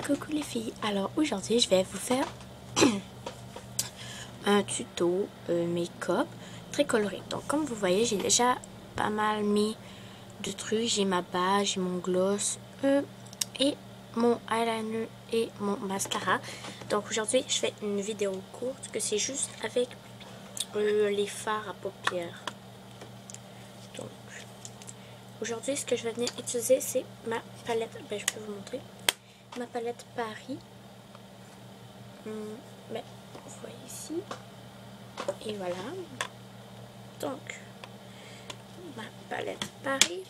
Coucou les filles, alors aujourd'hui je vais vous faire un tuto make-up très coloré. Donc comme vous voyez, j'ai déjà pas mal mis de trucs. J'ai ma base, j'ai mon gloss et mon eyeliner et mon mascara. Donc aujourd'hui je fais une vidéo courte que c'est juste avec les fards à paupières. Donc aujourd'hui ce que je vais venir utiliser c'est ma palette, je peux vous montrer. Ma palette Paris, vous voyez ici, et voilà, donc ma palette Paris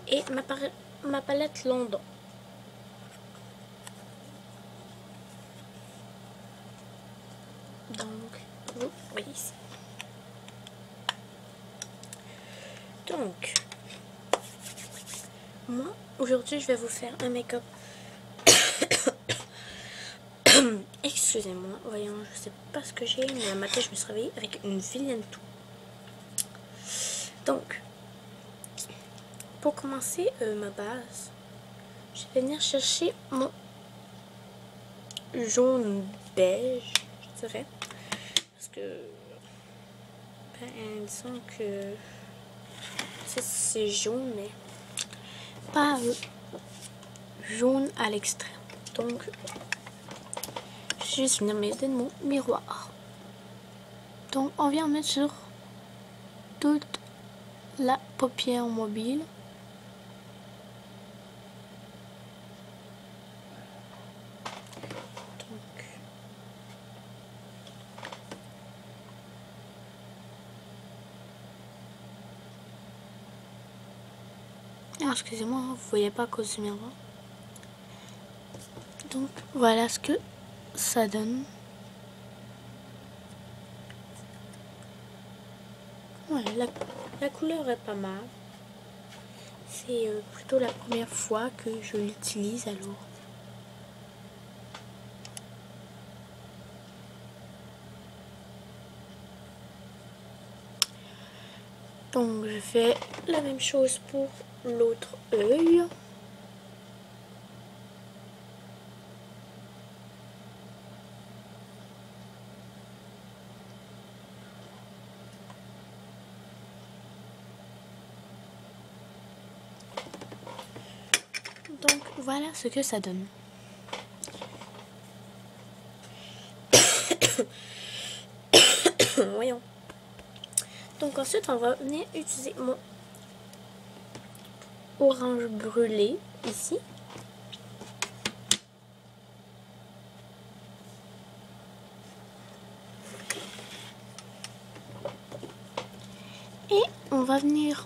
et ma palette London. Donc vous voyez ici. Donc moi aujourd'hui je vais vous faire un make-up. Excusez-moi, voyons, je sais pas ce que j'ai, mais un matin je me suis réveillée avec une vilaine toux. Donc, pour commencer ma base, je vais venir chercher mon jaune beige, je dirais, parce que, disons que c'est jaune, mais pas jaune à l'extrême. Donc, je vais juste venir m'aider de mon miroir. Donc, on vient mettre sur toute la paupière mobile. Ah, excusez-moi, vous voyez pas à cause du miroir. Donc, voilà ce que ça donne. Ouais, la couleur est pas mal. C'est plutôt la première fois que je l'utilise alors. Donc je fais la même chose pour l'autre œil. Donc voilà ce que ça donne. Voyons. Donc ensuite on va venir utiliser mon orange brûlé ici. Et on va venir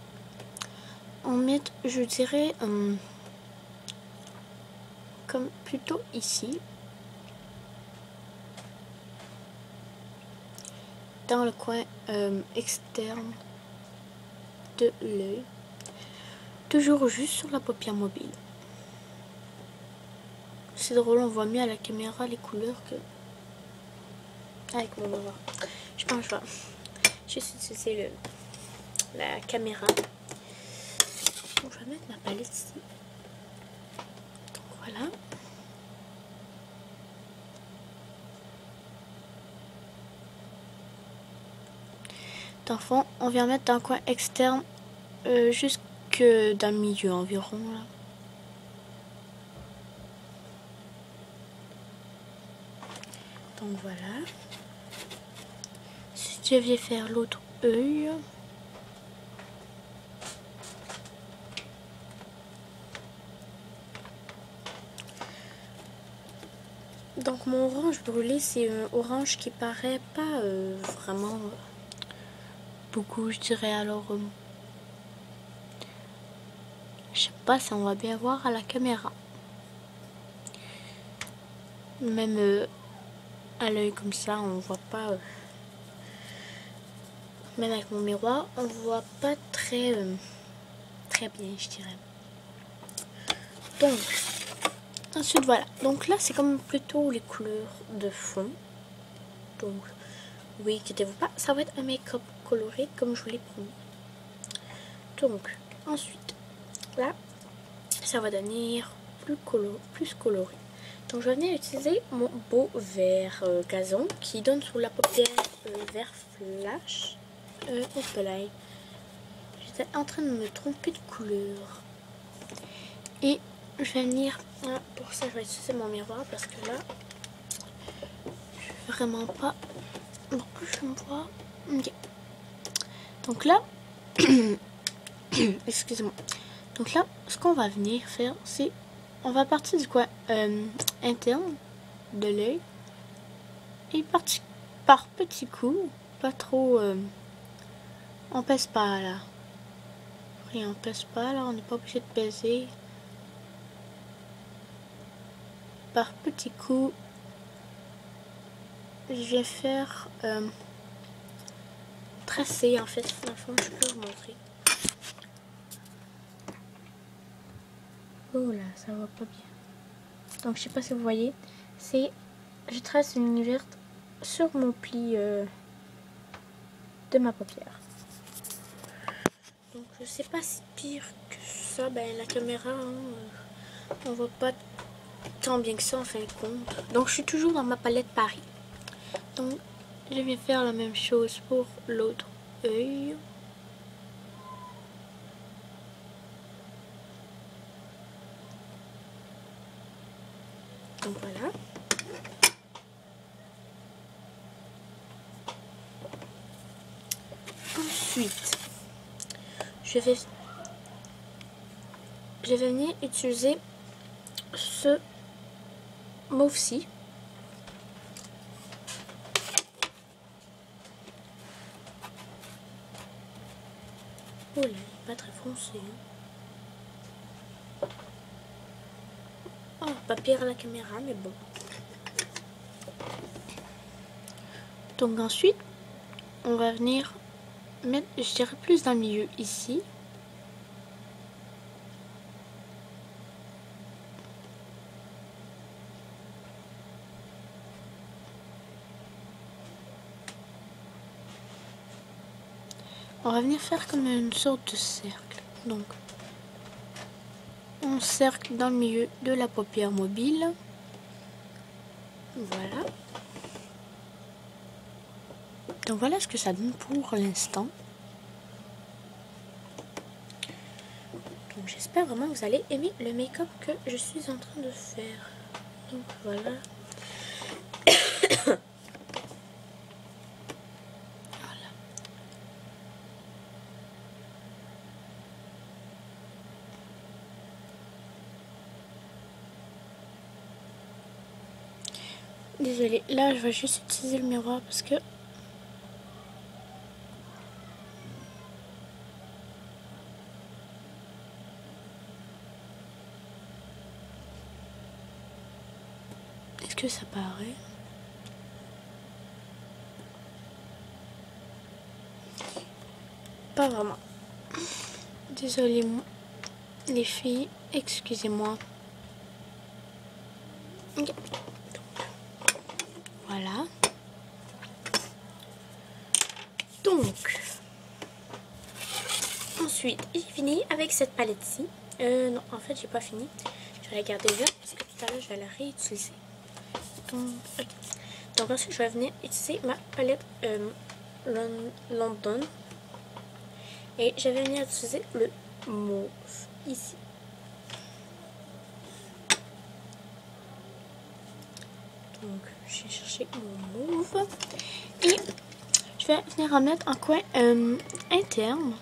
en mettre, je dirais, comme plutôt ici. Dans le coin externe de l'œil. Toujours juste sur la paupière mobile. C'est drôle, on voit mieux à la caméra les couleurs que avec mon miroir. Je pense que je vais juste utiliser la caméra. Donc, je vais mettre ma palette ici. Donc voilà. Dans le fond, on vient mettre dans le coin externe jusque dans le milieu environ là. Donc voilà. Si je vais faire l'autre œil. Donc mon orange brûlé, c'est un orange qui paraît pas vraiment beaucoup, je dirais. Alors je sais pas si on va bien voir à la caméra. Même à l'œil comme ça, on voit pas. Même avec mon miroir, on voit pas très bien, je dirais. Donc, ensuite voilà. Donc là, c'est comme plutôt les couleurs de fond. Donc, oui, inquiétez-vous pas, ça va être un make-up coloré comme je vous l'ai promis. Donc, ensuite, là, ça va devenir plus coloré. Donc je vais venir utiliser mon beau vert gazon qui donne sur la paupière vert flash. Hop là, j'étais en train de me tromper de couleur. Et je vais venir, pour ça je vais utiliser mon miroir parce que là, je ne vraiment pas beaucoup je me vois. Okay. Donc là, excusez-moi. Donc là, ce qu'on va venir faire, c'est, on va partir du coin interne de l'œil et partir par petits coups, pas trop, on pèse pas là. Rien, on pèse pas là, on n'est pas obligé de peser. Par petits coups, je vais faire tracer en fait, dans le fond, je peux vous montrer. Oh là, ça va pas bien. Donc je sais pas si vous voyez, c'est, je trace une ligne verte sur mon pli de ma paupière. Donc je sais pas si pire que ça, ben la caméra, on voit pas tant bien que ça en fin de compte. Donc je suis toujours dans ma palette Paris. Donc je vais faire la même chose pour l'autre œil. Donc voilà. Ensuite, je vais venir utiliser ce mauve-ci. Oh là, il n'est pas très foncé. Oh, pas pire à la caméra, mais bon. Donc ensuite, on va venir mettre, je dirais plus dans le milieu ici. On va venir faire comme une sorte de cercle. Donc, on cercle dans le milieu de la paupière mobile. Voilà. Donc voilà ce que ça donne pour l'instant. Donc j'espère vraiment que vous allez aimer le make-up que je suis en train de faire. Donc voilà. Voilà. Désolée, là je vais juste utiliser le miroir parce que est-ce que ça paraît? Pas vraiment. Désolée les filles, excusez-moi. Okay. Voilà. Donc, ensuite, j'ai fini avec cette palette-ci. Non, en fait, j'ai pas fini. Je vais la garder verte parce que tout à l'heure, je vais la réutiliser. Donc, okay. Donc ensuite, je vais venir utiliser ma palette London. Et je vais venir utiliser le mauve ici. Donc, je vais chercher mon mauve. Et je vais venir en mettre en coin interne.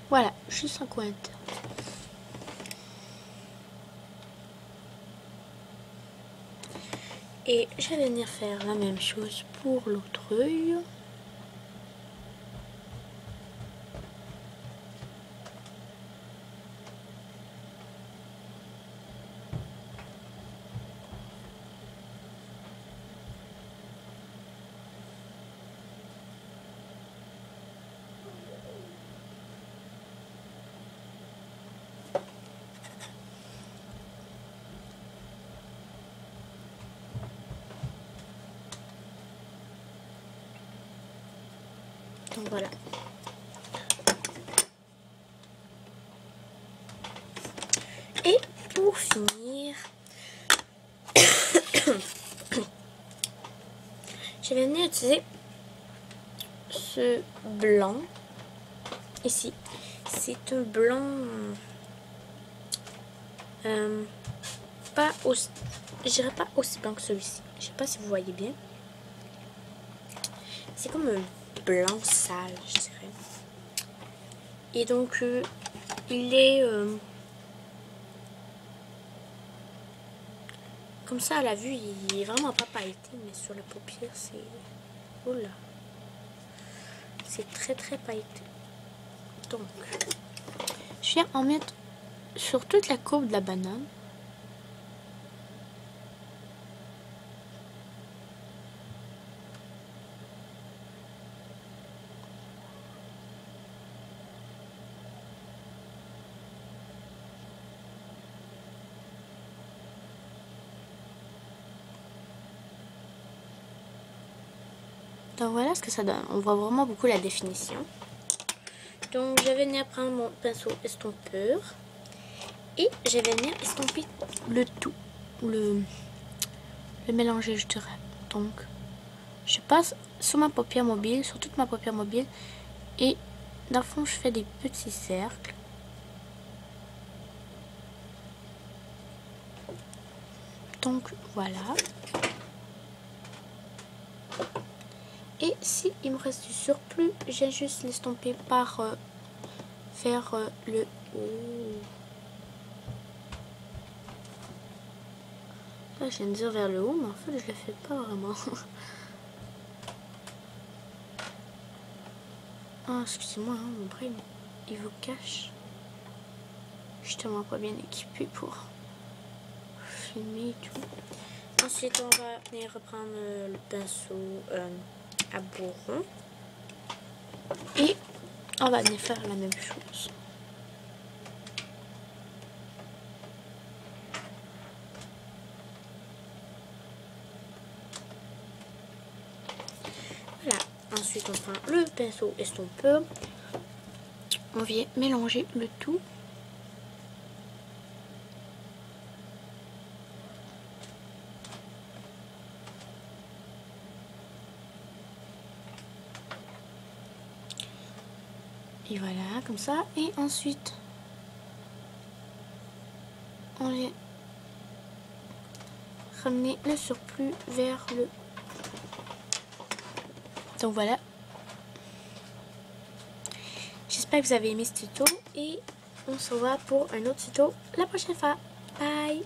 Voilà, juste en coin interne. Et je vais venir faire la même chose pour l'autre œil. Donc voilà. Et pour finir, je vais venir utiliser ce blanc ici. C'est un blanc pas aussi, je dirais pas aussi blanc que celui-ci. Je sais pas si vous voyez bien. C'est comme un blanc sale, je dirais. Et donc il est comme ça à la vue, il est vraiment pas pailleté, mais sur la paupière c'est, oula, c'est très très pailleté. Donc je viens en mettre sur toute la courbe de la banane. Donc voilà ce que ça donne. On voit vraiment beaucoup la définition. Donc je vais venir prendre mon pinceau estompeur et je vais venir estomper le tout, le mélanger, je dirais. Donc je passe sur ma paupière mobile, sur toute ma paupière mobile, et dans le fond je fais des petits cercles. Donc voilà. Et si il me reste du surplus, j'ai juste l'estomper par vers le haut. Là, je viens de dire vers le haut, mais en fait, je le fais pas vraiment. Ah, excusez-moi, hein, mon brain, il vous cache. Je suis tellement pas bien équipée pour filmer et tout. Ensuite, on va venir reprendre le pinceau à bourron. Et on va venir faire la même chose. Voilà. Ensuite, on prend le pinceau estompeur. On vient mélanger le tout. Et voilà, comme ça. Et ensuite, on vient ramener le surplus vers le... Donc voilà. J'espère que vous avez aimé ce tuto et on se revoit pour un autre tuto la prochaine fois. Bye!